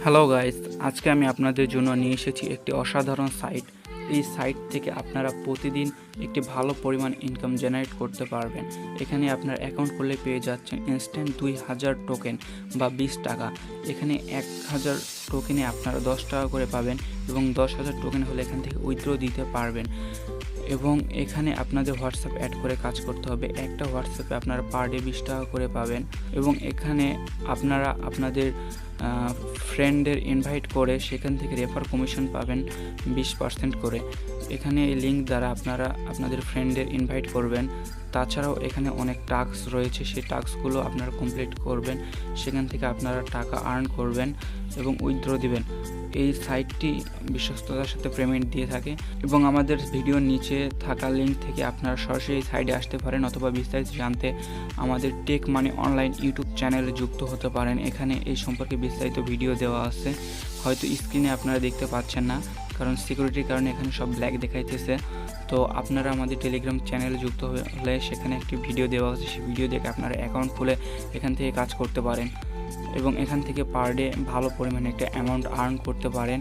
Hello guys, আজকে আমি আপনাদের জন্য নিয়ে এসেছি একটি অসাধারণ সাইট। এই সাইট থেকে আপনারা প্রতিদিন একটি ভালো পরিমাণ ইনকাম জেনারেট করতে পারবেন। এখানে আপনার অ্যাকাউন্ট খুললে পেয়ে যাচ্ছেন ইনস্ট্যান্ট 2000 টোকেন বা 20 টাকা। এখানে 1000 টোকেনে আপনারা 10 টাকা করে পাবেন এবং 10,000 টোকেন হলে এখান থেকে উইথড্র দিতে পারবেন। এবং এখানে আপনাদের হোয়াটসঅ্যাপ অ্যাড করে কাজ করতে হবে। একটা হোয়াটসঅ্যাপে আপনারা পার ডে 20 টাকা করে পাবেন এবং এখানে আপনারা আপনাদের ফ্রেন্ডদের ইনভাইট করে সেখান থেকে রেফার কমিশন পাবেন 20% করে। এখানে এই লিঙ্ক দ্বারা আপনারা আপনাদের ফ্রেন্ডদের ইনভাইট করবেন। তাছাড়াও এখানে অনেক টাস্ক রয়েছে, সেই টাস্কগুলো আপনারা কমপ্লিট করবেন, সেখান থেকে আপনারা টাকা আর্ন করবেন এবং উইথড্র দিবেন। এই সাইটটি বিশ্বস্ততার সাথে পেমেন্ট দিয়ে থাকে এবং আমাদের ভিডিওর নিচে থাকা লিঙ্ক থেকে আপনারা সরাসরি এই সাইটে আসতে পারেন অথবা বিস্তারিত জানতে আমাদের টেক মানি অনলাইন ইউটিউব চ্যানেলে যুক্ত হতে পারেন। এখানে এই সম্পর্কে বিস্তারিত ভিডিও দেওয়া আছে, হয়তো স্ক্রিনে আপনারা দেখতে পাচ্ছেন না কারণ সিকিউরিটির কারণে এখানে সব ব্ল্যাক দেখাইতেছে। তো আপনারা আমাদের টেলিগ্রাম চ্যানেলে যুক্ত হলে সেখানে একটি ভিডিও দেওয়া আছে, সেই ভিডিও দেখে আপনারা অ্যাকাউন্ট খুলে এখান থেকে কাজ করতে পারেন এবং এখান থেকে পার ডে ভালো পরিমাণে একটা অ্যামাউন্ট আর্ন করতে পারেন।